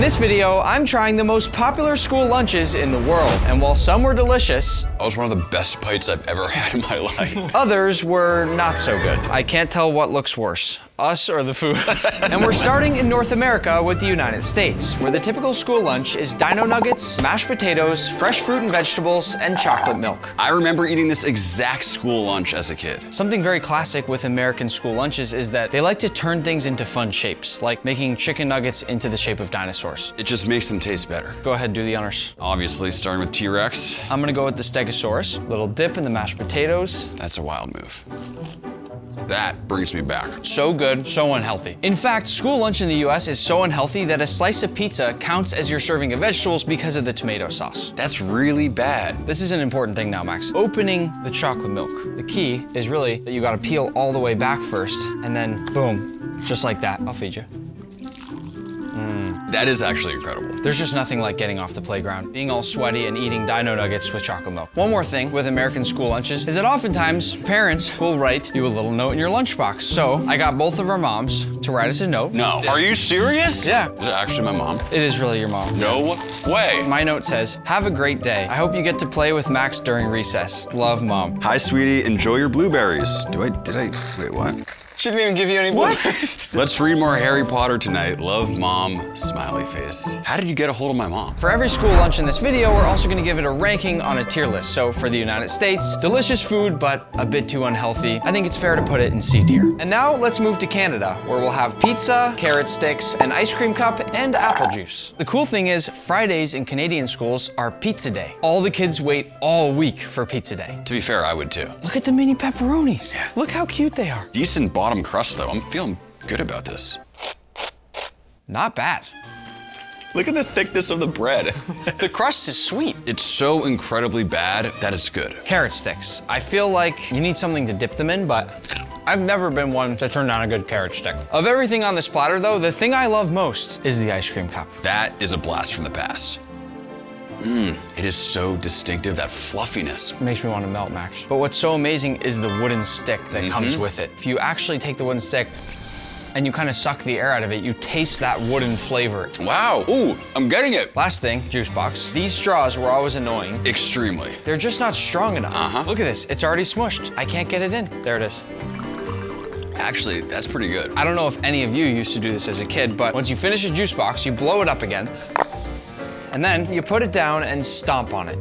this video, I'm trying the most popular school lunches in the world, and while some were delicious, that was one of the best bites I've ever had in my life. Others were not so good. I can't tell what looks worse, us or the food. And we're starting in North America with the United States, where the typical school lunch is dino nuggets, mashed potatoes, fresh fruit and vegetables, and chocolate milk. I remember eating this exact school lunch as a kid. Something very classic with American school lunches is that they like to turn things into fun shapes, like making chicken nuggets into the shape of dinosaurs. It just makes them taste better. Go ahead, do the honors. Obviously, starting with T-Rex. I'm gonna go with the Stegosaurus. Little dip in the mashed potatoes. That's a wild move. That brings me back. So good, so unhealthy. In fact, school lunch in the US is so unhealthy that a slice of pizza counts as your serving of vegetables because of the tomato sauce. That's really bad. This is an important thing now, Max. Opening the chocolate milk. The key is really that you gotta peel all the way back first, and then boom, just like that. I'll feed you. That is actually incredible. There's just nothing like getting off the playground, being all sweaty and eating dino nuggets with chocolate milk. One more thing with American school lunches is that oftentimes parents will write you a little note in your lunchbox. So I got both of our moms to write us a note. No, are you serious? Yeah. Is it actually my mom? It is really your mom. No way. My note says, have a great day. I hope you get to play with Max during recess. Love, Mom. Hi, sweetie, enjoy your blueberries. Wait, what? She didn't even give you any blueberries. Let's read more Harry Potter tonight. Love, Mom, smiley face. How did you get a hold of my mom? For every school lunch in this video, we're also gonna give it a ranking on a tier list. So for the United States, delicious food, but a bit too unhealthy. I think it's fair to put it in C tier. And now let's move to Canada, where we'll have pizza, carrot sticks, an ice cream cup, and apple juice. The cool thing is, Fridays in Canadian schools are pizza day. All the kids wait all week for pizza day. To be fair, I would too. Look at the mini pepperonis. Yeah. Look how cute they are. Decent bottom crust though. I'm feeling good about this. Not bad. Look at the thickness of the bread. The crust is sweet. It's so incredibly bad that it's good. Carrot sticks. I feel like you need something to dip them in, but I've never been one to turn down a good carrot stick. Of everything on this platter though, the thing I love most is the ice cream cup. That is a blast from the past. It is so distinctive, that fluffiness. It makes me want to melt, Max. But what's so amazing is the wooden stick that comes with it. If you actually take the wooden stick and you kind of suck the air out of it, you taste that wooden flavor. Wow, ooh, I'm getting it. Last thing, juice box. These straws were always annoying. Extremely. They're just not strong enough. Look at this, it's already smushed. I can't get it in. There it is. Actually, that's pretty good. I don't know if any of you used to do this as a kid, but once you finish a juice box, you blow it up again, and then you put it down and stomp on it.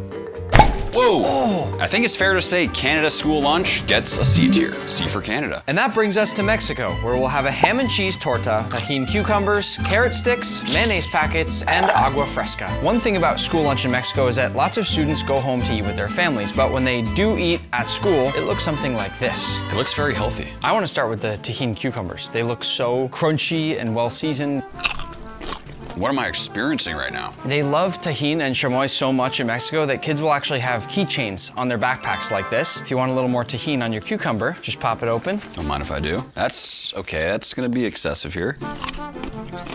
Whoa! Oh. I think it's fair to say Canada school lunch gets a C tier. C for Canada. And that brings us to Mexico, where we'll have a ham and cheese torta, tahini cucumbers, carrot sticks, mayonnaise packets, and agua fresca. One thing about school lunch in Mexico is that lots of students go home to eat with their families, but when they do eat at school, it looks something like this. It looks very healthy. I want to start with the tahini cucumbers. They look so crunchy and well seasoned. What am I experiencing right now? They love tahini and chamoy so much in Mexico that kids will actually have keychains on their backpacks like this. If you want a little more tahini on your cucumber, just pop it open. Don't mind if I do. That's okay, that's gonna be excessive here.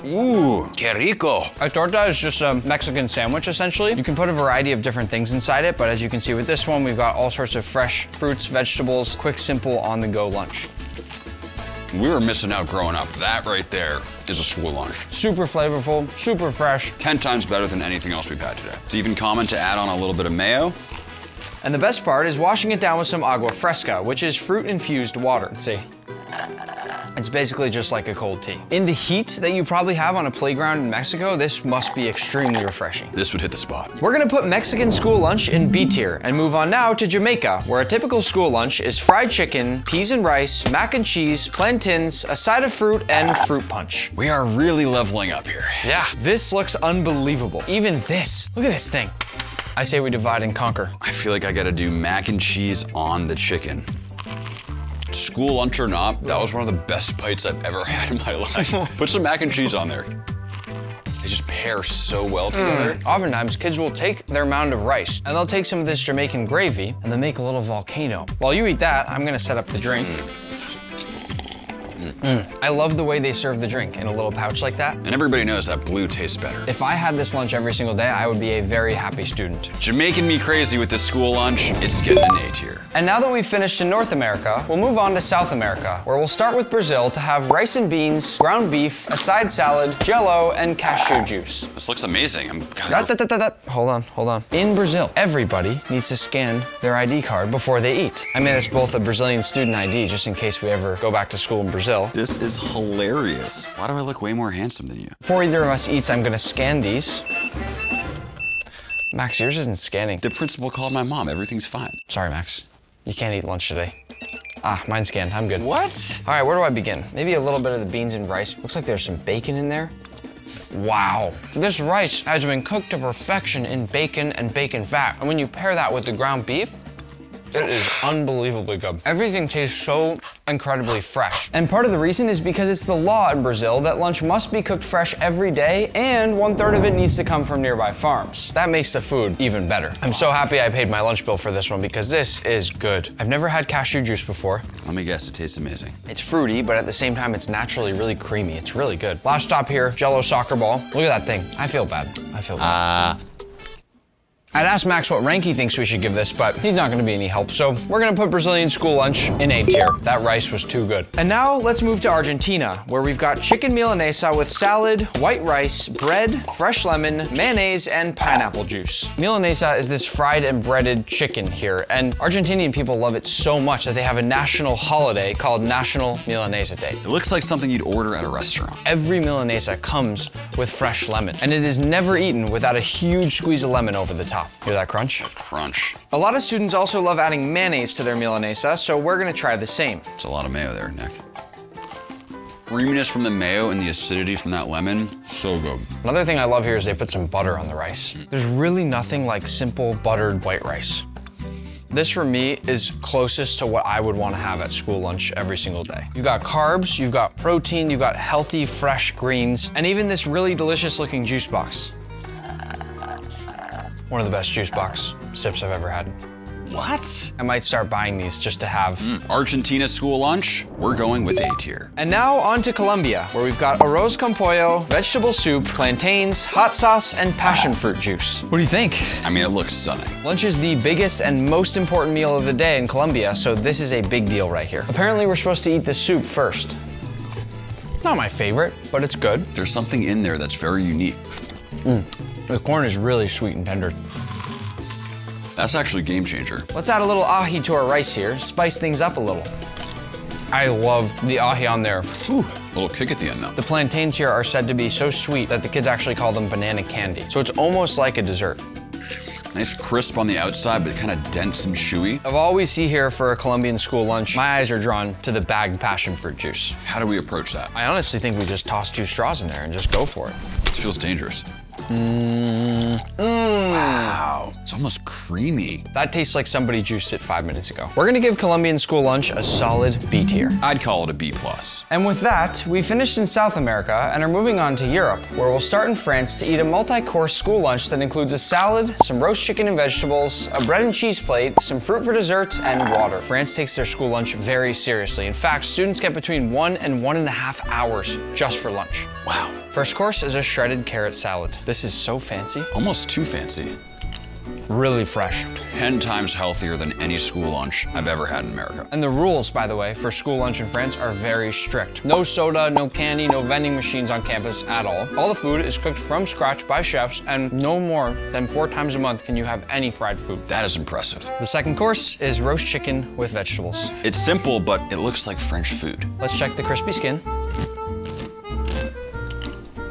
Ooh, que rico. A torta is just a Mexican sandwich, essentially. You can put a variety of different things inside it, but as you can see with this one, we've got all sorts of fresh fruits, vegetables, quick, simple, on-the-go lunch. We were missing out growing up. That right there is a school lunch. Super flavorful, super fresh. 10 times better than anything else we've had today. It's even common to add on a little bit of mayo. And the best part is washing it down with some agua fresca, which is fruit-infused water. Let's see. It's basically just like a cold tea. In the heat that you probably have on a playground in Mexico, this must be extremely refreshing. This would hit the spot. We're gonna put Mexican school lunch in B tier and move on now to Jamaica, where a typical school lunch is fried chicken, peas and rice, mac and cheese, plantains, a side of fruit, and fruit punch. We are really leveling up here. Yeah, this looks unbelievable. Even this, look at this thing. I say we divide and conquer. I feel like I gotta do mac and cheese on the chicken. School lunch or not, that was one of the best bites I've ever had in my life. Put some mac and cheese on there. They just pair so well together. Oftentimes, kids will take their mound of rice and they'll take some of this Jamaican gravy and they'll make a little volcano. While you eat that, I'm gonna set up the drink. I love the way they serve the drink in a little pouch like that. And everybody knows that blue tastes better. If I had this lunch every single day, I would be a very happy student. You're making me crazy with this school lunch. It's getting an A tier. And now that we've finished in North America, we'll move on to South America, where we'll start with Brazil to have rice and beans, ground beef, a side salad, Jell-O, and cashew juice. This looks amazing. Hold on. In Brazil, everybody needs to scan their ID card before they eat. I made us both a Brazilian student ID just in case we ever go back to school in Brazil. This is hilarious. Why do I look way more handsome than you? Before either of us eats, I'm gonna scan these. Max, yours isn't scanning. The principal called my mom. Everything's fine. Sorry, Max. You can't eat lunch today. Ah, mine's scanned. I'm good. What? All right, where do I begin? Maybe a little bit of the beans and rice. Looks like there's some bacon in there. Wow. This rice has been cooked to perfection in bacon and bacon fat. And when you pair that with the ground beef, it is unbelievably good. Everything tastes so incredibly fresh. And part of the reason is because it's the law in Brazil that lunch must be cooked fresh every day, and 1/3 of it needs to come from nearby farms. That makes the food even better. I'm so happy I paid my lunch bill for this one because this is good. I've never had cashew juice before. Let me guess, it tastes amazing. It's fruity, but at the same time, it's naturally really creamy. It's really good. Last stop here, Jell-O soccer ball. Look at that thing. I feel bad. I feel bad. I'd ask Max what rank he thinks we should give this, but he's not gonna be any help, so we're gonna put Brazilian school lunch in A tier. That rice was too good. And now let's move to Argentina, where we've got chicken milanesa with salad, white rice, bread, fresh lemon, mayonnaise, and pineapple juice. Milanesa is this fried and breaded chicken here, and Argentinian people love it so much that they have a national holiday called National Milanesa Day. It looks like something you'd order at a restaurant. Every milanesa comes with fresh lemon, and it is never eaten without a huge squeeze of lemon over the top. Hear that crunch? Crunch. A lot of students also love adding mayonnaise to their milanesa, so we're gonna try the same. It's a lot of mayo there, Nick. Creaminess from the mayo and the acidity from that lemon, so good. Another thing I love here is they put some butter on the rice. There's really nothing like simple buttered white rice. This for me is closest to what I would want to have at school lunch every single day. You've got carbs, you've got protein, you've got healthy, fresh greens, and even this really delicious looking juice box. One of the best juice box sips I've ever had. What? I might start buying these just to have. Argentina school lunch, we're going with A tier. And now on to Colombia, where we've got arroz con pollo, vegetable soup, plantains, hot sauce, and passion fruit juice. What do you think? I mean, it looks stunning. Lunch is the biggest and most important meal of the day in Colombia, so this is a big deal right here. Apparently we're supposed to eat the soup first. Not my favorite, but it's good. There's something in there that's very unique. The corn is really sweet and tender. That's actually a game changer. Let's add a little ají to our rice here, spice things up a little. I love the ají on there. Ooh, a little kick at the end though. The plantains here are said to be so sweet that the kids actually call them banana candy. So it's almost like a dessert. Nice crisp on the outside, but kind of dense and chewy. Of all we see here for a Colombian school lunch, my eyes are drawn to the bagged passion fruit juice. How do we approach that? I honestly think we just toss 2 straws in there and just go for it. This feels dangerous. Wow, it's almost creamy. That tastes like somebody juiced it 5 minutes ago. We're gonna give Colombian school lunch a solid B tier. I'd call it a B+. And with that, we finished in South America and are moving on to Europe, where we'll start in France to eat a multi-course school lunch that includes a salad, some roast chicken and vegetables, a bread and cheese plate, some fruit for dessert, and water. France takes their school lunch very seriously. In fact, students get between 1 and 1.5 hours just for lunch. Wow. First course is a shredded carrot salad. This is so fancy. Almost too fancy. Really fresh. 10 times healthier than any school lunch I've ever had in America. And the rules, by the way, for school lunch in France are very strict. No soda, no candy, no vending machines on campus at all. All the food is cooked from scratch by chefs, and no more than 4 times a month can you have any fried food. That is impressive. The second course is roast chicken with vegetables. It's simple, but it looks like French food. Let's check the crispy skin.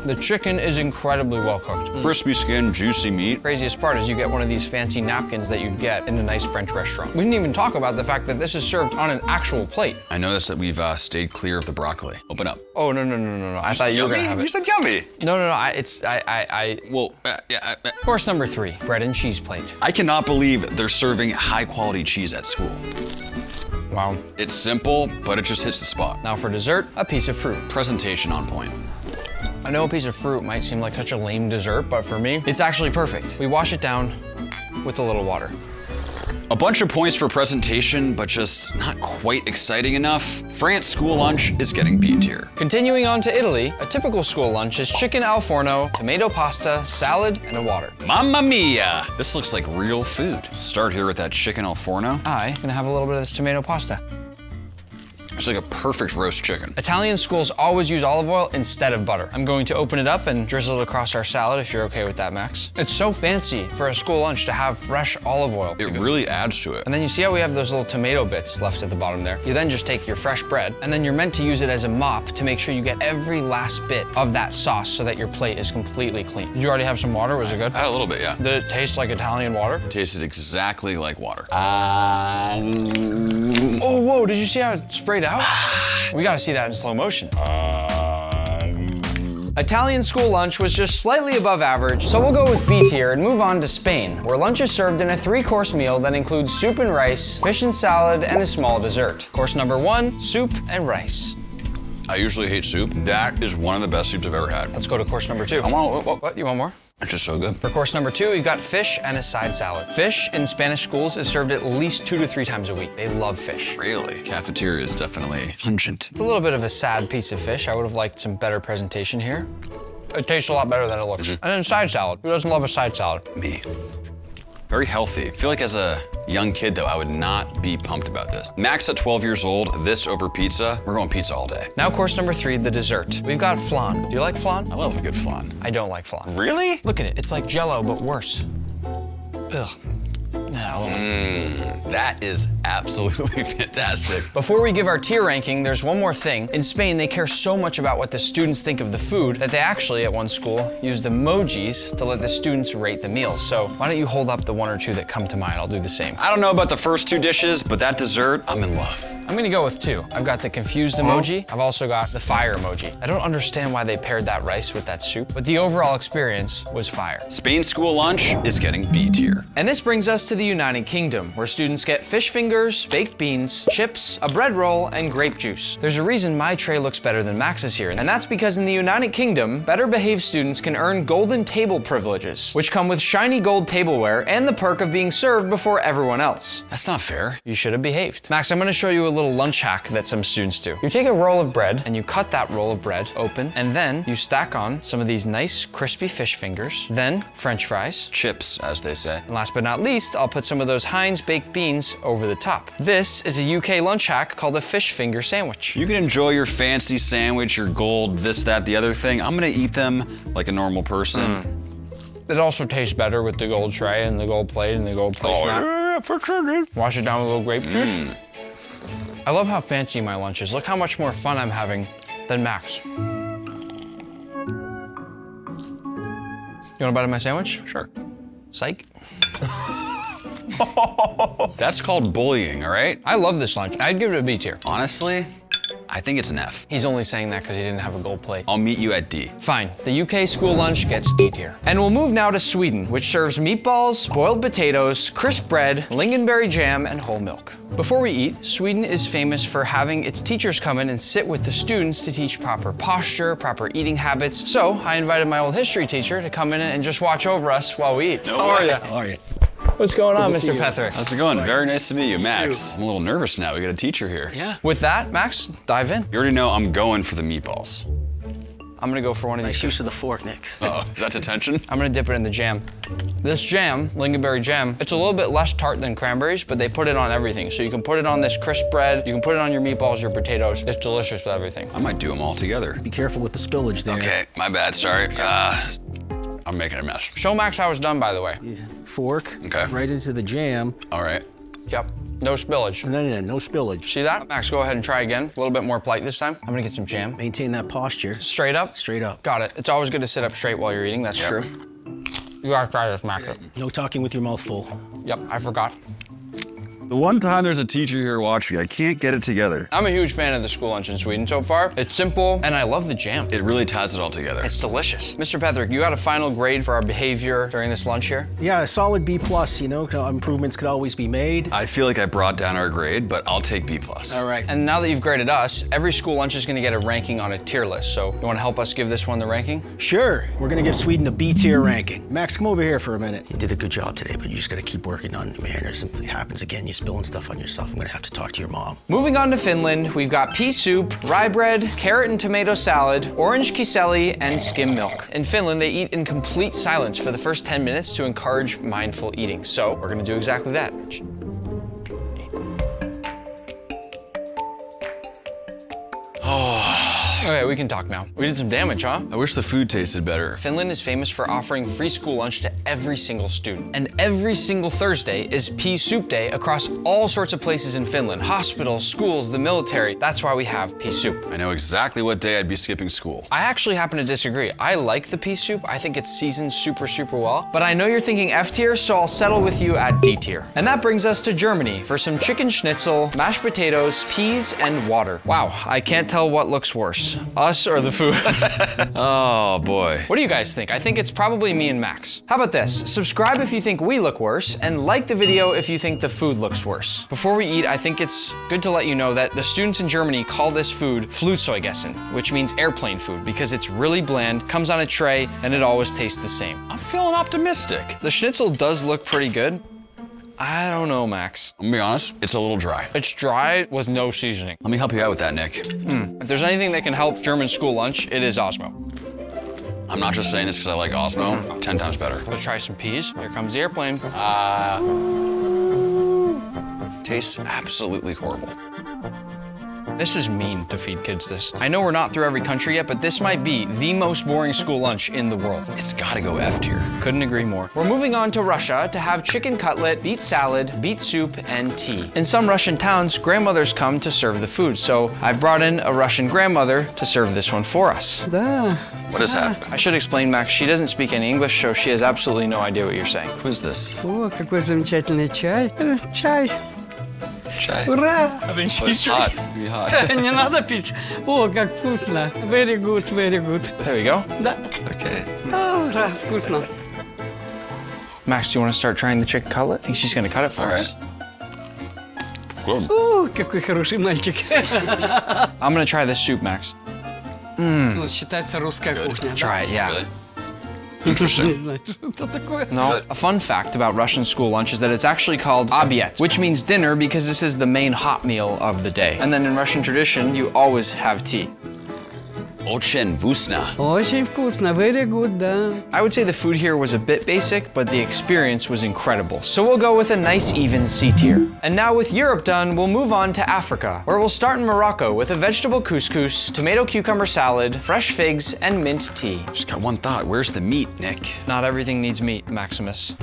The chicken is incredibly well cooked. Crispy skin, juicy meat. Craziest part is you get one of these fancy napkins that you'd get in a nice French restaurant. We didn't even talk about the fact that this is served on an actual plate. I noticed that we've stayed clear of the broccoli. Open up. Oh, no. I thought you were gonna have it. You said yummy. No, Well, Course number 3, bread and cheese plate. I cannot believe they're serving high quality cheese at school. Wow. It's simple, but it just hits the spot. Now for dessert, a piece of fruit. Presentation on point. I know a piece of fruit might seem like such a lame dessert, but for me, it's actually perfect. We wash it down with a little water. A bunch of points for presentation, but just not quite exciting enough. France school lunch is getting B tier. Continuing on to Italy, a typical school lunch is chicken al forno, tomato pasta, salad, and a water. Mamma mia! This looks like real food. Start here with that chicken al forno. I'm gonna have a little bit of this tomato pasta. It's like a perfect roast chicken. Italian schools always use olive oil instead of butter. I'm going to open it up and drizzle it across our salad if you're okay with that, Max. It's so fancy for a school lunch to have fresh olive oil. It really adds to it. And then you see how we have those little tomato bits left at the bottom there? You then just take your fresh bread and then you're meant to use it as a mop to make sure you get every last bit of that sauce so that your plate is completely clean. Did you already have some water? Was it good? I had a little bit, yeah. Did it taste like Italian water? It tasted exactly like water. Oh, whoa, did you see how it sprayed out? We gotta see that in slow motion. Italian school lunch was just slightly above average, so we'll go with B tier and move on to Spain, where lunch is served in a 3-course meal that includes soup and rice, fish and salad, and a small dessert. Course number 1, soup and rice. I usually hate soup. That is one of the best soups I've ever had. Let's go to course number 2. What? You want more? It's just so good. For course number 2, we've got fish and a side salad. Fish in Spanish schools is served at least 2 to 3 times a week. They love fish. Really? Cafeteria is definitely pungent. It's a little bit of a sad piece of fish. I would have liked some better presentation here. It tastes a lot better than it looks. And then side salad. Who doesn't love a side salad? Me. Very healthy. I feel like as a young kid though, I would not be pumped about this. Max at 12 years old, this over pizza, we're going pizza all day. Now course number 3, the dessert. We've got flan. Do you like flan? I love a good flan. I don't like flan. Really? Look at it, it's like Jell-O, but worse. Ugh. No. That is absolutely fantastic. Before we give our tier ranking, there's one more thing. In Spain, they care so much about what the students think of the food that they actually, at one school, used emojis to let the students rate the meals. So why don't you hold up the 1 or 2 that come to mind? I'll do the same. I don't know about the first 2 dishes, but that dessert, I'm in love. I'm gonna go with 2. I've got the confused emoji. I've also got the fire emoji. I don't understand why they paired that rice with that soup, but the overall experience was fire. Spain school lunch is getting B tier. And this brings us to the United Kingdom, where students get fish fingers, baked beans, chips, a bread roll, and grape juice. There's a reason my tray looks better than Max's here, and that's because in the United Kingdom, better behaved students can earn golden table privileges, which come with shiny gold tableware and the perk of being served before everyone else. That's not fair. You should have behaved. Max, I'm gonna show you a little lunch hack that some students do. You take a roll of bread and you cut that roll of bread open, and then you stack on some of these nice crispy fish fingers, then French fries, Chips, as they say. and last but not least, I'll put some of those Heinz baked beans over the top. This is a UK lunch hack called a fish finger sandwich. You can enjoy your fancy sandwich, your gold, this, that, the other thing. I'm gonna eat them like a normal person. It also tastes better with the gold tray and the gold plate and the gold placemat. yeah, for sure, dude. Wash it down with a little grape juice. I love how fancy my lunch is. Look how much more fun I'm having than Max. You want a bite of my sandwich? Sure. Psych. That's called bullying, all right? I love this lunch. I'd give it a B tier. Honestly, I think it's an F. He's only saying that because he didn't have a gold plate. I'll meet you at D. Fine, the UK school lunch gets D tier. And we'll move now to Sweden, which serves meatballs, boiled potatoes, crisp bread, lingonberry jam, and whole milk. Before we eat, Sweden is famous for having its teachers come in and sit with the students to teach proper posture, proper eating habits. So I invited my old history teacher to come in and just watch over us while we eat. How are you? How are you? What's going on, Good to see Mr. you. Petherick? How's it going? Very nice to meet you, Max. I'm a little nervous now. We got a teacher here. Yeah. With that, Max, dive in. You already know I'm going for the meatballs. I'm gonna go for one of these. Nice use of the fork, Nick. Uh-oh, is that detention? I'm gonna dip it in the jam. This jam, lingonberry jam, it's a little bit less tart than cranberries, but they put it on everything. So you can put it on this crisp bread, you can put it on your meatballs, your potatoes. It's delicious with everything. I might do them all together. Be careful with the spillage there. Okay, my bad, sorry. I'm making a mess. Show Max how it's done, by the way. Fork. Okay. Right into the jam. All right. Yep, no spillage. No spillage. See that? Max, go ahead and try again. A little bit more polite this time. I'm gonna get some jam. Maintain that posture. Straight up? Straight up. Got it. It's always good to sit up straight while you're eating, that's true. You gotta try this, Max. No talking with your mouth full. Yep, I forgot. The one time there's a teacher here watching, I can't get it together. I'm a huge fan of the school lunch in Sweden so far. It's simple, and I love the jam. It really ties it all together. It's delicious. Mr. Petherick, you got a final grade for our behavior during this lunch here? Yeah, a solid B+, you know, improvements could always be made. I feel like I brought down our grade, but I'll take B+. All right. And now that you've graded us, every school lunch is gonna get a ranking on a tier list. So you wanna help us give this one the ranking? Sure, we're gonna give Sweden a B tier ranking. Max, come over here for a minute. You did a good job today, but you just gotta keep working on manners. If it happens again, you're spilling stuff on yourself, I'm gonna have to talk to your mom. Moving on to Finland, we've got pea soup, rye bread, carrot and tomato salad, orange kiseli, and skim milk. In Finland, they eat in complete silence for the first 10 minutes to encourage mindful eating. So we're gonna do exactly that. Okay, we can talk now. We did some damage, huh? I wish the food tasted better. Finland is famous for offering free school lunch to every single student. And every single Thursday is pea soup day across all sorts of places in Finland. Hospitals, schools, the military. That's why we have pea soup. I know exactly what day I'd be skipping school. I actually happen to disagree. I like the pea soup. I think it's seasoned super, super well. But I know you're thinking F tier, so I'll settle with you at D tier. And that brings us to Germany for some chicken schnitzel, mashed potatoes, peas, and water. Wow, I can't tell what looks worse. Us or the food? Oh boy. What do you guys think? I think it's probably me and Max. How about this? Subscribe if you think we look worse, and like the video if you think the food looks worse. Before we eat, I think it's good to let you know that the students in Germany call this food Flugzeugessen, which means airplane food, because it's really bland, comes on a tray, and it always tastes the same. I'm feeling optimistic. The schnitzel does look pretty good. I don't know, Max. I'm gonna be honest, it's a little dry. It's dry with no seasoning. Let me help you out with that, Nick. If there's anything that can help German school lunch, it is Osmo. I'm not just saying this because I like Osmo. 10 times better. Let's try some peas. Here comes the airplane. Tastes absolutely horrible. This is mean to feed kids this. I know we're not through every country yet, but this might be the most boring school lunch in the world. It's gotta go F tier. Couldn't agree more. We're moving on to Russia to have chicken cutlet, beet salad, beet soup, and tea. In some Russian towns, grandmothers come to serve the food, so I brought in a Russian grandmother to serve this one for us. What is happening? I should explain, Max, she doesn't speak any English, so she has absolutely no idea what you're saying. Who is this? О, какой замечательный чай. Чай. Chai. Ура! I think Oh, it's hot. Really hot. Не надо пить. О, как вкусно. Very good, very good. There you go. Да. Okay. О, ура, вкусно. Max, do you want to start trying the chicken cutlet? I think she's gonna cut it for All us. Good. О, какой хороший мальчик. I'm gonna try this soup, Max. Ну, считается русская кухня. Try it, yeah. Really? Не Interesting. знаю, что это такое. No, a fun fact about Russian school lunch is that it's actually called obiet, which means dinner because this is the main hot meal of the day. And then in Russian tradition, you always have tea. Очень вкусно. Очень вкусно, very good, да. I would say the food here was a bit basic, but the experience was incredible. So we'll go with a nice even C tier. And now with Europe done, we'll move on to Africa, where we'll start in Morocco with a vegetable couscous, tomato cucumber salad, fresh figs, and mint tea. Just got one thought. Where's the meat, Nick? Not everything needs meat, Maximus.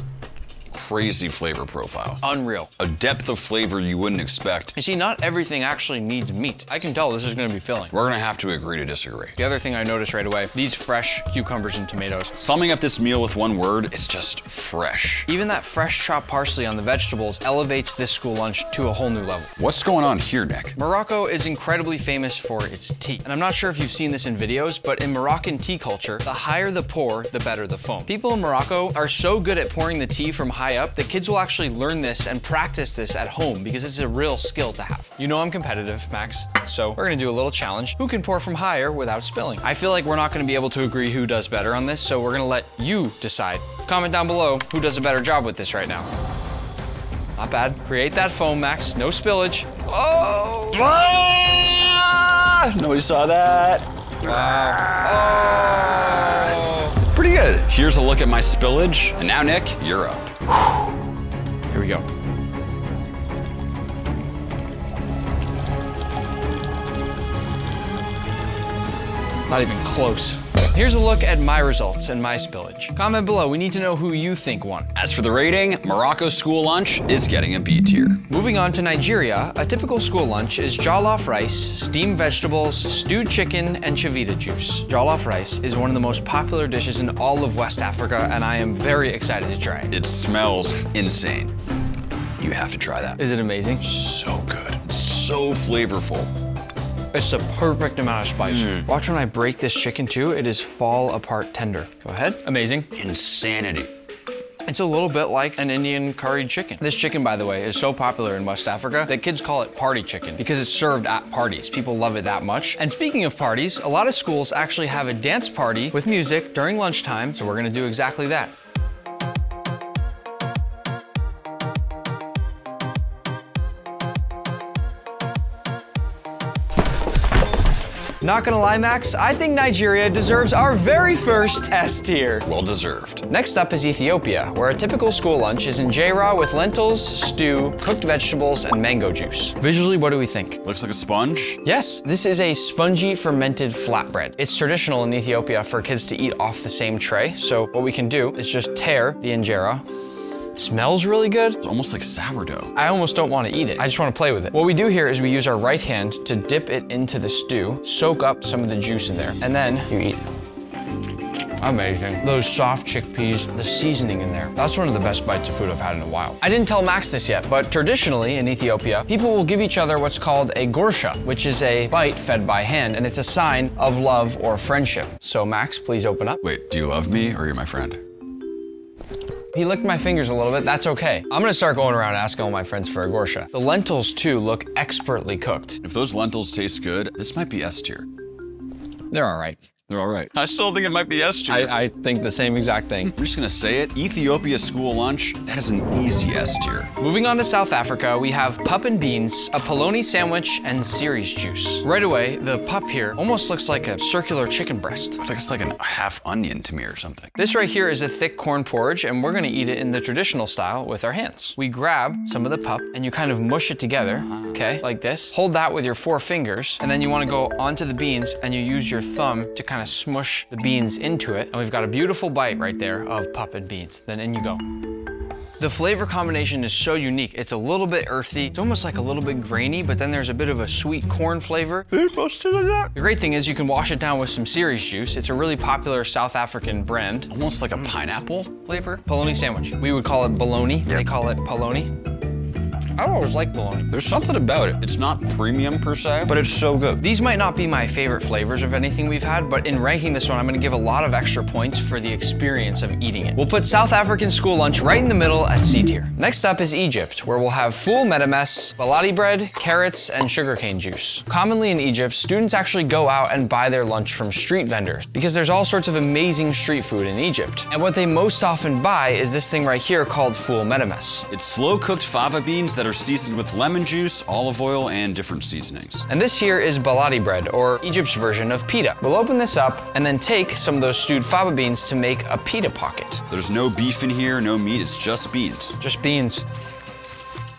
Crazy flavor profile. Unreal. A depth of flavor you wouldn't expect. You see, not everything actually needs meat. I can tell this is gonna be filling. We're gonna have to agree to disagree. The other thing I noticed right away, these fresh cucumbers and tomatoes. Summing up this meal with one word, it's just fresh. Even that fresh chopped parsley on the vegetables elevates this school lunch to a whole new level. What's going on here, Nick? Morocco is incredibly famous for its tea. And I'm not sure if you've seen this in videos, but in Moroccan tea culture, the higher the pour, the better the foam. People in Morocco are so good at pouring the tea from high up that kids will actually learn this and practice this at home because it's a real skill to have. You know I'm competitive, Max, so we're gonna do a little challenge. Who can pour from higher without spilling? I feel like we're not gonna be able to agree who does better on this, so we're gonna let you decide. Comment down below who does a better job with this right now. Not bad. Create that foam, Max. No spillage. Oh! Ah! Nobody saw that. Wow. Oh! Pretty good. Here's a look at my spillage. And now, Nick, you're up. Here we go. Not even close. Here's a look at my results and my spillage. Comment below, we need to know who you think won. As for the rating, Morocco's school lunch is getting a B tier. Moving on to Nigeria, a typical school lunch is jollof rice, steamed vegetables, stewed chicken, and chivita juice. Jollof rice is one of the most popular dishes in all of West Africa, and I am very excited to try it. It smells insane. You have to try that. Is it amazing? So good. It's so flavorful. It's the perfect amount of spice. Watch when I break this chicken too, it is fall apart tender. Go ahead. Amazing. Insanity. It's a little bit like an Indian curried chicken. This chicken, by the way, is so popular in West Africa that kids call it party chicken because it's served at parties. People love it that much. And speaking of parties, a lot of schools actually have a dance party with music during lunchtime, so we're gonna do exactly that. Not gonna lie, Max, I think Nigeria deserves our very first S tier. Well deserved. Next up is Ethiopia, where a typical school lunch is injera with lentils, stew, cooked vegetables, and mango juice. Visually, what do we think? Looks like a sponge. Yes, this is a spongy fermented flatbread. It's traditional in Ethiopia for kids to eat off the same tray. So what we can do is just tear the injera. It smells really good. It's almost like sourdough. I almost don't want to eat it. I just want to play with it. What we do here is we use our right hand to dip it into the stew, soak up some of the juice in there, and then you eat. Amazing. Those soft chickpeas, the seasoning in there. That's one of the best bites of food I've had in a while. I didn't tell Max this yet, but traditionally in Ethiopia, people will give each other what's called a gursha, which is a bite fed by hand, and it's a sign of love or friendship. So Max, please open up. Wait, do you love me or are you my friend? He licked my fingers a little bit, that's okay. I'm gonna start going around asking all my friends for a gursha. The lentils too look expertly cooked. If those lentils taste good, this might be S tier. They're all right. They're all right. I still think it might be S tier. I think the same exact thing. I'm just gonna say it, Ethiopia school lunch, that is an easy S tier. Moving on to South Africa, we have pup and beans, a polony sandwich, and cereals juice. Right away, the pup here almost looks like a circular chicken breast. Looks like it's like a half onion to me or something. This right here is a thick corn porridge, and we're gonna eat it in the traditional style with our hands. We grab some of the pup, and you kind of mush it together, okay, like this. Hold that with your 4 fingers, and then you wanna go onto the beans, and you use your thumb to kind of smush the beans into it. And we've got a beautiful bite right there of pup and beans. Then in you go. The flavor combination is so unique. It's a little bit earthy. It's almost like a little bit grainy, but then there's a bit of a sweet corn flavor. The great thing is you can wash it down with some cereals juice. It's a really popular South African brand. Almost like a pineapple flavor. Polony sandwich. We would call it bologna. They call it polony. I always like bologna. There's something about it. It's not premium per se, but it's so good. These might not be my favorite flavors of anything we've had, but in ranking this one, I'm gonna give a lot of extra points for the experience of eating it. We'll put South African school lunch right in the middle at C tier. Next up is Egypt, where we'll have full medemes, baladi bread, carrots, and sugarcane juice. Commonly in Egypt, students actually go out and buy their lunch from street vendors because there's all sorts of amazing street food in Egypt. And what they most often buy is this thing right here called full medemes. It's slow-cooked fava beans that are seasoned with lemon juice, olive oil, and different seasonings. And this here is baladi bread, or Egypt's version of pita. We'll open this up and then take some of those stewed fava beans to make a pita pocket. There's no beef in here, no meat, it's just beans. Just beans.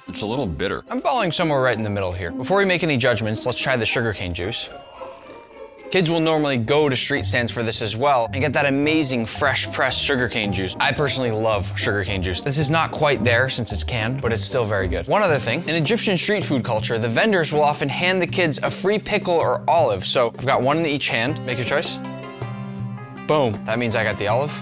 It's a little bitter. I'm falling somewhere right in the middle here. Before we make any judgments, let's try the sugarcane juice. Kids will normally go to street stands for this as well and get that amazing fresh pressed sugarcane juice. I personally love sugarcane juice. This is not quite there since it's canned, but it's still very good. One other thing, in Egyptian street food culture, the vendors will often hand the kids a free pickle or olive. So I've got one in each hand. Make your choice. Boom. That means I got the olive.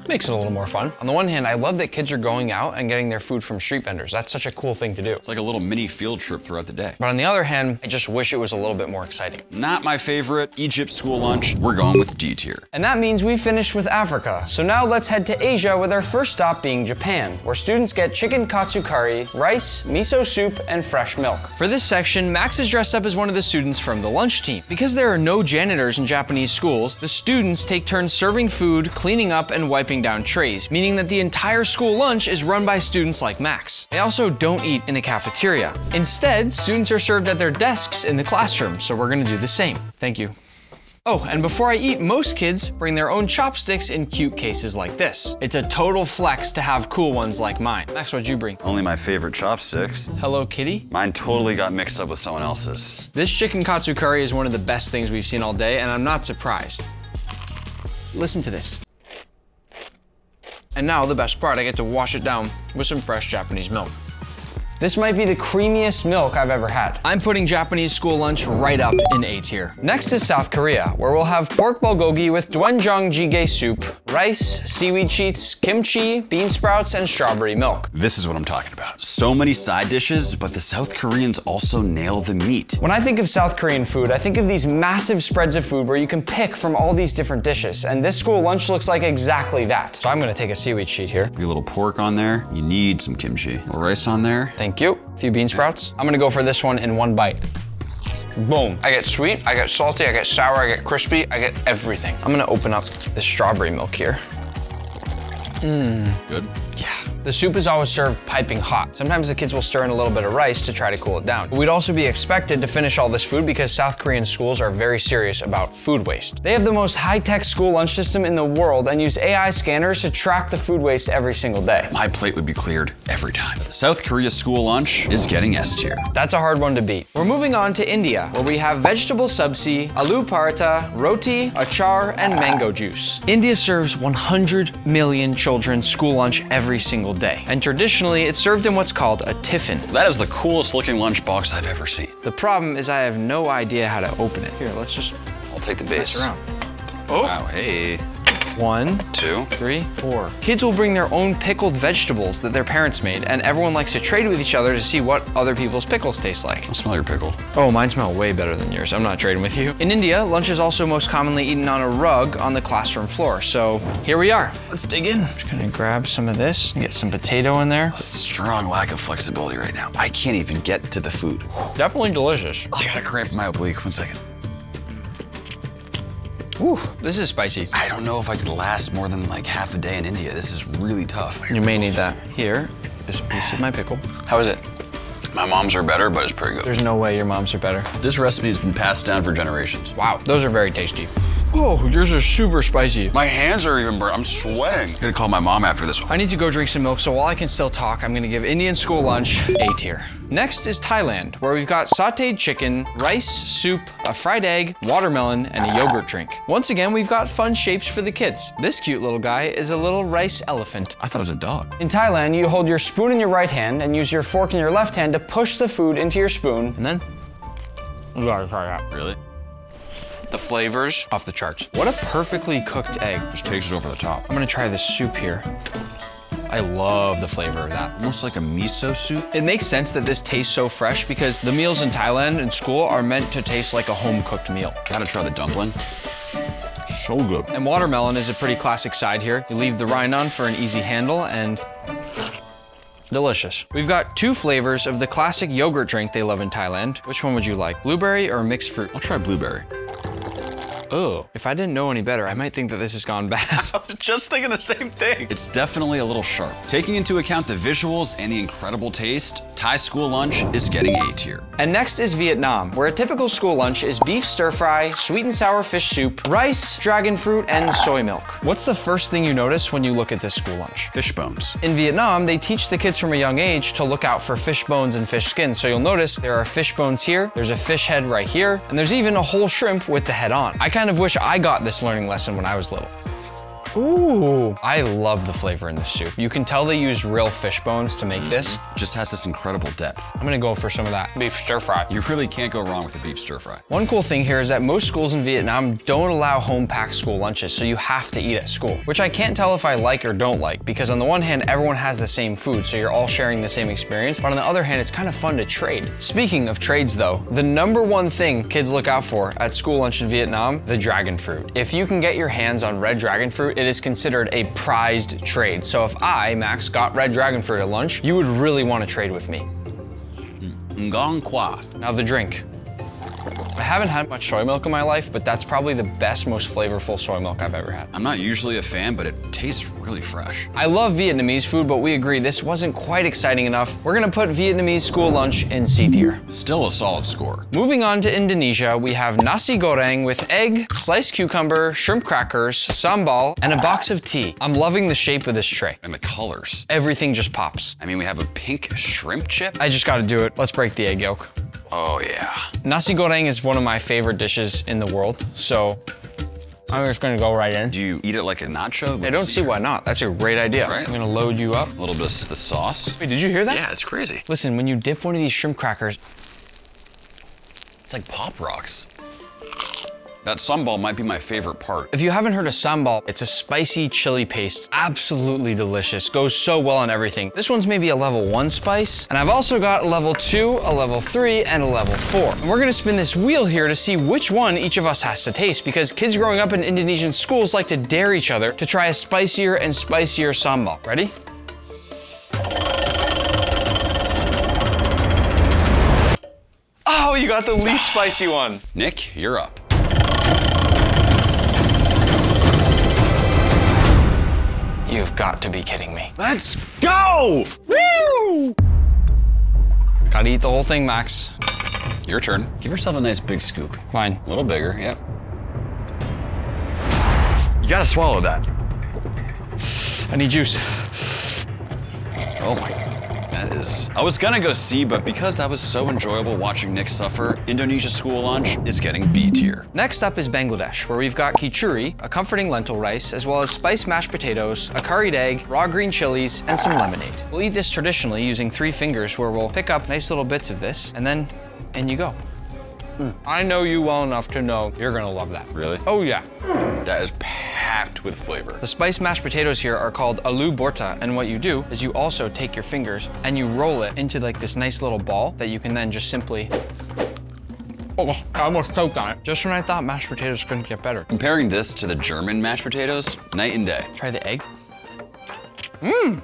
Makes it a little more fun. On the one hand, I love that kids are going out and getting their food from street vendors. That's such a cool thing to do. It's like a little mini field trip throughout the day. But on the other hand, I just wish it was a little bit more exciting. Not my favorite. Egypt school lunch. We're going with D tier. And that means we finished with Africa. So now let's head to Asia with our first stop being Japan, where students get chicken katsu curry, rice, miso soup, and fresh milk. For this section, Max is dressed up as one of the students from the lunch team. Because there are no janitors in Japanese schools, the students take turns serving food, cleaning up, and wiping down trays, meaning that the entire school lunch is run by students like Max. They also don't eat in a cafeteria. Instead, students are served at their desks in the classroom, so we're gonna do the same. Thank you. Oh, and before I eat, most kids bring their own chopsticks in cute cases like this. It's a total flex to have cool ones like mine. Max, what'd you bring? Only my favorite chopsticks. Hello Kitty? Mine totally got mixed up with someone else's. This chicken katsu curry is one of the best things we've seen all day, and I'm not surprised. Listen to this. And now the best part, I get to wash it down with some fresh Japanese milk. This might be the creamiest milk I've ever had. I'm putting Japanese school lunch right up in A tier. Next is South Korea, where we'll have pork bulgogi with doenjang jjigae soup, rice, seaweed sheets, kimchi, bean sprouts, and strawberry milk. This is what I'm talking about. So many side dishes, but the South Koreans also nail the meat. When I think of South Korean food, I think of these massive spreads of food where you can pick from all these different dishes, and this school lunch looks like exactly that. So I'm gonna take a seaweed sheet here. A little pork on there. You need some kimchi. A little rice on there. Thank you. A few bean sprouts. I'm gonna go for this one in one bite. Boom. I get sweet, I get salty, I get sour, I get crispy, I get everything. I'm gonna open up the strawberry milk here. Good. Yeah. The soup is always served piping hot. Sometimes the kids will stir in a little bit of rice to try to cool it down. But we'd also be expected to finish all this food because South Korean schools are very serious about food waste. They have the most high-tech school lunch system in the world and use AI scanners to track the food waste every single day. My plate would be cleared every time. South Korea school lunch is getting S tier. That's a hard one to beat. We're moving on to India, where we have vegetable sabzi, aloo paratha, roti, achar, and mango juice. India serves 100 million children school lunch every single day. And traditionally, it's served in what's called a tiffin. That is the coolest looking lunch box I've ever seen. The problem is I have no idea how to open it. Here, let's just I'll take the base. mess around. Oh, Wow, hey. 1, 2. 3, 4. Kids will bring their own pickled vegetables that their parents made, and everyone likes to trade with each other to see what other people's pickles taste like. I'll smell your pickle. Oh, mine smell way better than yours. I'm not trading with you. In India, lunch is also most commonly eaten on a rug on the classroom floor. So here we are. Let's dig in. Just gonna grab some of this and get some potato in there. Strong lack of flexibility right now. I can't even get to the food. Definitely delicious. I got a cramp in my oblique. 1 second. Whew, this is spicy. I don't know if I could last more than like half a day in India. This is really tough. You may need that. Here is a piece of my pickle. How is it? My mom's are better, but it's pretty good. There's no way your mom's are better. This recipe has been passed down for generations. Wow, those are very tasty. Oh, yours are super spicy. My hands are even burnt. I'm sweating. I'm gonna call my mom after this one. I need to go drink some milk, so while I can still talk, I'm gonna give Indian school lunch A tier. Next is Thailand, where we've got sauteed chicken, rice, soup, a fried egg, watermelon, and a yogurt drink. Once again, we've got fun shapes for the kids. This cute little guy is a little rice elephant. I thought it was a dog. In Thailand, you hold your spoon in your right hand and use your fork in your left hand to push the food into your spoon, and then you gotta try that. Really? The flavors off the charts. What a perfectly cooked egg. Just takes it over the top. I'm gonna try this soup here. I love the flavor of that. Almost like a miso soup. It makes sense that this tastes so fresh because the meals in Thailand and school are meant to taste like a home-cooked meal. Gotta try the dumpling. So good. And watermelon is a pretty classic side here. You leave the rind on for an easy handle and delicious. We've got 2 flavors of the classic yogurt drink they love in Thailand. Which one would you like? Blueberry or mixed fruit? I'll try blueberry. Oh, if I didn't know any better, I might think that this has gone bad. I was just thinking the same thing. It's definitely a little sharp. Taking into account the visuals and the incredible taste, Thai school lunch is getting A tier. And next is Vietnam, where a typical school lunch is beef stir fry, sweet and sour fish soup, rice, dragon fruit, and soy milk. What's the first thing you notice when you look at this school lunch? Fish bones. In Vietnam, they teach the kids from a young age to look out for fish bones and fish skins. So you'll notice there are fish bones here, there's a fish head right here, and there's even a whole shrimp with the head on. I kind of wish I got this learning lesson when I was little. Ooh, I love the flavor in this soup. You can tell they used real fish bones to make this. Just has this incredible depth. I'm gonna go for some of that beef stir fry. You really can't go wrong with the beef stir fry. One cool thing here is that most schools in Vietnam don't allow home-packed school lunches, so you have to eat at school, which I can't tell if I like or don't like, because on the one hand, everyone has the same food, so you're all sharing the same experience, but on the other hand, it's kind of fun to trade. Speaking of trades though, the #1 thing kids look out for at school lunch in Vietnam, the dragon fruit. If you can get your hands on red dragon fruit, it is considered a prized trade. So if I, Max, got red dragon fruit at lunch, you would really want to trade with me. Ngong Qua. Now the drink. I haven't had much soy milk in my life, but that's probably the best, most flavorful soy milk I've ever had. I'm not usually a fan, but it tastes really fresh. I love Vietnamese food, but we agree this wasn't quite exciting enough. We're gonna put Vietnamese school lunch in C tier. Still a solid score. Moving on to Indonesia, we have nasi goreng with egg, sliced cucumber, shrimp crackers, sambal, and a box of tea. I'm loving the shape of this tray. And the colors. Everything just pops. I mean, we have a pink shrimp chip. I just gotta do it. Let's break the egg yolk. Oh yeah. Nasi goreng is one of my favorite dishes in the world, so I'm just gonna go right in. Do you eat it like a nacho? I don't see why not. That's a great idea. Right? I'm gonna load you up. A little bit of the sauce. Wait, did you hear that? Yeah, it's crazy. Listen, when you dip one of these shrimp crackers, It's like Pop Rocks. That sambal might be my favorite part. if you haven't heard of sambal, it's a spicy chili paste. Absolutely delicious. Goes so well on everything. This one's maybe a level 1 spice, and I've also got a level 2, a level 3, and a level 4. And we're gonna spin this wheel here to see which one each of us has to taste, because kids growing up in Indonesian schools like to dare each other to try a spicier and spicier sambal. Ready? Oh, you got the least spicy one. Nick, you're up. You've got to be kidding me. Let's go! Woo! Gotta eat the whole thing, Max. Your turn. Give yourself a nice big scoop. Fine. A little bigger, yep. You gotta swallow that. I need juice. Oh my, that is. I was gonna go C, but because that was so enjoyable watching Nick suffer, Indonesia school lunch is getting B tier. Next up is Bangladesh, where we've got khichuri, a comforting lentil rice, as well as spiced mashed potatoes, a curried egg, raw green chilies, and some lemonade. We'll eat this traditionally using 3 fingers, where we'll pick up nice little bits of this, and then in you go. I know you well enough to know you're gonna love that. Really? Oh yeah. That is packed with flavor. The spiced mashed potatoes here are called aloo borta, and what you do is you also take your fingers and you roll it into like this nice little ball that you can then just simply. Oh, I almost choked on it. Just when I thought mashed potatoes couldn't get better. Comparing this to the German mashed potatoes, night and day. Try the egg.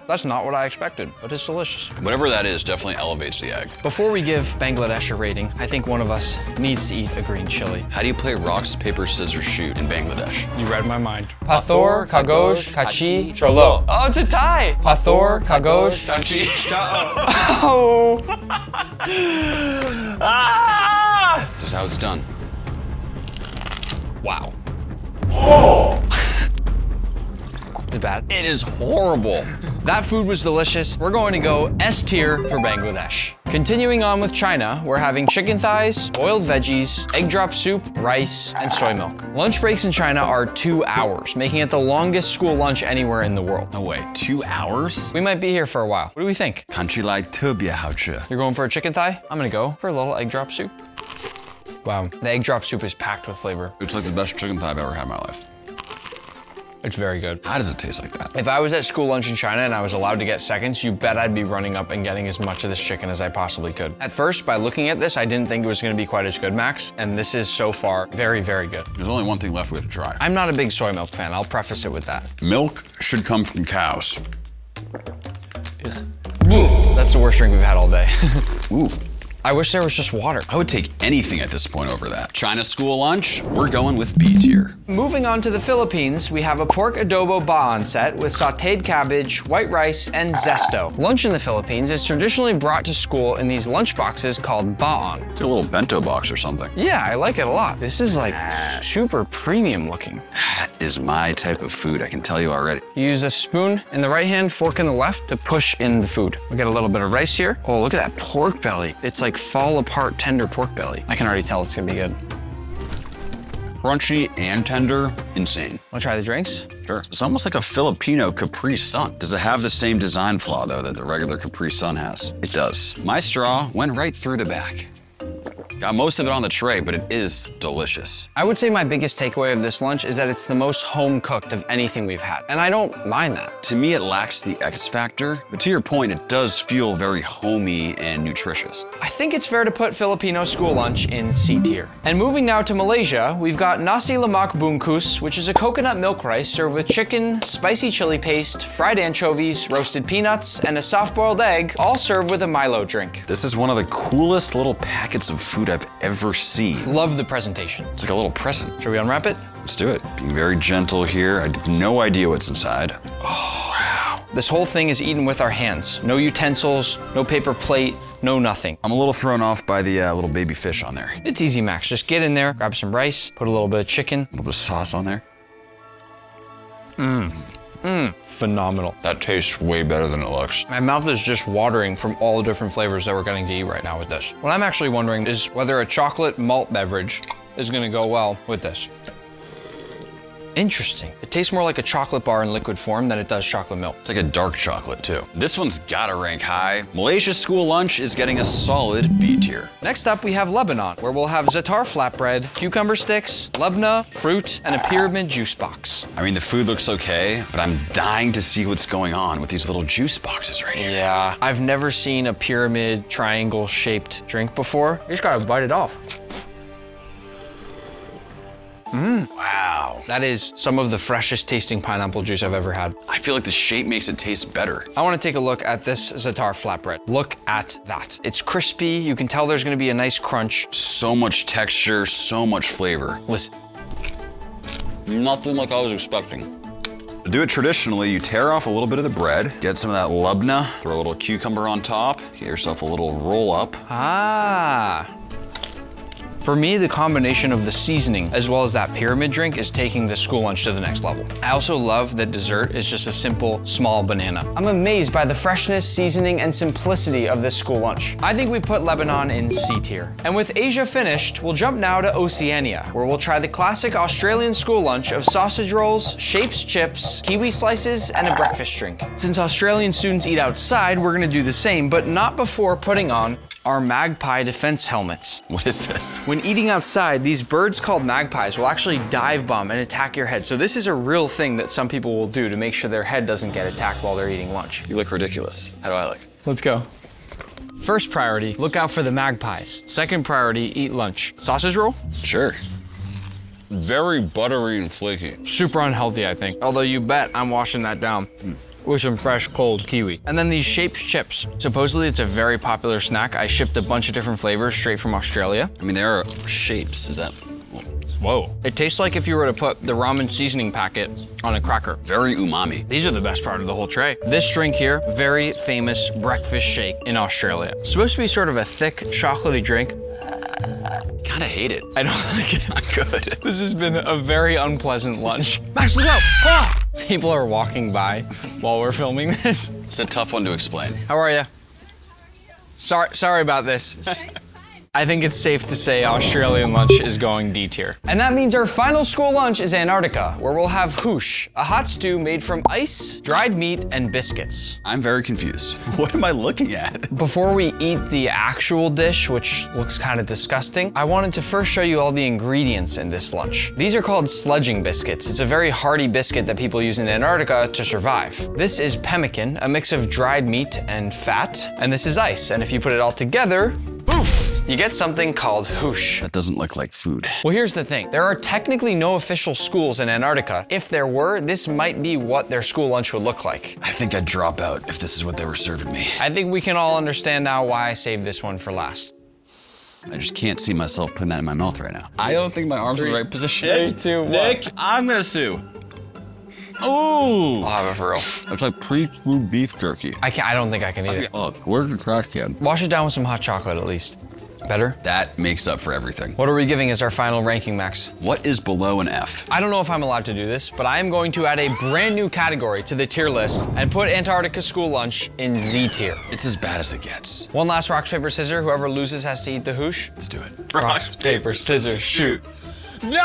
That's not what I expected, but it's delicious. Whatever that is definitely elevates the egg. Before we give Bangladesh a rating, I think one of us needs to eat a green chili. How do you play rocks, paper, scissors, shoot in Bangladesh? You read my mind. Pathor, Kagoj, Kachi, Cholo. Oh, it's a tie. Pathor, Kagoj, Kachi. Oh. Ah! This is how it's done. Wow. Is it bad? It is horrible. That food was delicious. We're going to go S tier for Bangladesh. Continuing on with China, we're having chicken thighs, boiled veggies, egg drop soup, rice, and soy milk. Lunch breaks in China are 2 hours, making it the longest school lunch anywhere in the world. No way, 2 hours? We might be here for a while. What do we think? 看起来特别好吃. You're going for a chicken thigh? I'm gonna go for a little egg drop soup. Wow, the egg drop soup is packed with flavor. It's like the best chicken thigh I've ever had in my life. It's very good. How does it taste like that? If I was at school lunch in China and I was allowed to get seconds, you bet I'd be running up and getting as much of this chicken as I possibly could. At first, by looking at this, I didn't think it was gonna be quite as good, Max, and this is so far very, very good. There's only one thing left we have to try. I'm not a big soy milk fan, I'll preface it with that. Milk should come from cows. That's the worst drink we've had all day. Ooh. I wish there was just water. I would take anything at this point over that. China school lunch, we're going with B tier. Moving on to the Philippines, we have a pork adobo baan set with sauteed cabbage, white rice, and zesto. Lunch in the Philippines is traditionally brought to school in these lunch boxes called baan. It's a little bento box or something. Yeah, I like it a lot. This is like super premium looking. That is my type of food, I can tell you already. You use a spoon in the right hand, fork in the left to push in the food. We get a little bit of rice here. Oh, look at that pork belly. It's like fall apart tender pork belly. I can already tell it's gonna be good. Crunchy and tender, insane. Wanna try the drinks? Sure. It's almost like a Filipino Capri Sun. Does it have the same design flaw though that the regular Capri Sun has? It does. My straw went right through the back. Got most of it on the tray, but it is delicious. I would say my biggest takeaway of this lunch is that it's the most home cooked of anything we've had. And I don't mind that. To me, it lacks the X factor, but to your point, it does feel very homey and nutritious. I think it's fair to put Filipino school lunch in C tier. And moving now to Malaysia, we've got nasi lemak bungkus, which is a coconut milk rice served with chicken, spicy chili paste, fried anchovies, roasted peanuts, and a soft-boiled egg, all served with a Milo drink. This is one of the coolest little packets of food I've ever seen. Love the presentation. It's like a little present. Should we unwrap it? Let's do it. Being very gentle here. I have no idea what's inside. Oh, wow. This whole thing is eaten with our hands. No utensils, no paper plate, no nothing. I'm a little thrown off by the little baby fish on there. It's easy, Max. Just get in there, grab some rice, put a little bit of chicken. A little bit of sauce on there. Phenomenal. That tastes way better than it looks. My mouth is just watering from all the different flavors that we're getting to eat right now with this. What I'm actually wondering is whether a chocolate malt beverage is gonna go well with this. Interesting. It tastes more like a chocolate bar in liquid form than it does chocolate milk. It's like a dark chocolate too. This one's gotta rank high. Malaysia's school lunch is getting a solid B tier. Next up, we have Lebanon, where we'll have za'atar flatbread, cucumber sticks, labna, fruit, and a pyramid juice box. I mean, the food looks okay, but I'm dying to see what's going on with these little juice boxes right here. Yeah, I've never seen a pyramid triangle-shaped drink before. You just gotta bite it off. Wow. That is some of the freshest tasting pineapple juice I've ever had. I feel like the shape makes it taste better. I wanna take a look at this za'atar flatbread. Look at that. It's crispy, you can tell there's gonna be a nice crunch. So much texture, so much flavor. Listen. Nothing like I was expecting. To do it traditionally, you tear off a little bit of the bread, get some of that labna, throw a little cucumber on top, get yourself a little roll up. Ah. For me, the combination of the seasoning as well as that pyramid drink is taking the school lunch to the next level. I also love that dessert is just a simple, small banana. I'm amazed by the freshness, seasoning, and simplicity of this school lunch. I think we put Lebanon in C tier. And with Asia finished, we'll jump now to Oceania, where we'll try the classic Australian school lunch of sausage rolls, shapes chips, kiwi slices, and a breakfast drink. Since Australian students eat outside, we're gonna do the same, but not before putting on our magpie defense helmets. What is this? When eating outside, these birds called magpies will actually dive bomb and attack your head. So this is a real thing that some people will do to make sure their head doesn't get attacked while they're eating lunch. You look ridiculous. How do I look? Let's go. First priority, look out for the magpies. Second priority, eat lunch. Sausage roll? Sure. Very buttery and flaky. Super unhealthy, I think. Although you bet I'm washing that down with some fresh, cold kiwi. And then these shapes chips. Supposedly it's a very popular snack. I shipped a bunch of different flavors straight from Australia. I mean, there are shapes. Is that? Whoa. It tastes like if you were to put the ramen seasoning packet on a cracker. Very umami. These are the best part of the whole tray. This drink here, very famous breakfast shake in Australia. It's supposed to be sort of a thick, chocolatey drink. Kinda hate it. I don't like it. Not good. This has been a very unpleasant lunch. Max, look out! Ah! People are walking by while we're filming this. It's a tough one to explain. How are you? Sorry about this. I think it's safe to say Australian lunch is going D tier. And that means our final school lunch is Antarctica, where we'll have hoosh, a hot stew made from ice, dried meat, and biscuits. I'm very confused. What am I looking at? Before we eat the actual dish, which looks kind of disgusting, I wanted to first show you all the ingredients in this lunch. These are called sledging biscuits. It's a very hearty biscuit that people use in Antarctica to survive. This is pemmican, a mix of dried meat and fat, and this is ice. And if you put it all together, poof, you get something called hoosh. That doesn't look like food. Well, here's the thing. There are technically no official schools in Antarctica. If there were, this might be what their school lunch would look like. I think I'd drop out if this is what they were serving me. I think we can all understand now why I saved this one for last. I just can't see myself putting that in my mouth right now. I don't think my arm's in the right position. 3, 2, 1. Nick, I'm gonna sue. Ooh! I'll have it for real. It's like pre-stewed beef jerky. I don't think I can eat it. Look, where's the trash can? Wash it down with some hot chocolate at least. Better? That makes up for everything. What are we giving as our final ranking, Max? What is below an F? I don't know if I'm allowed to do this, but I am going to add a brand new category to the tier list and put Antarctica school lunch in Z tier. It's as bad as it gets. One last rock, paper, scissors. Whoever loses has to eat the hoosh. Let's do it. Rock, paper, scissors, shoot. No!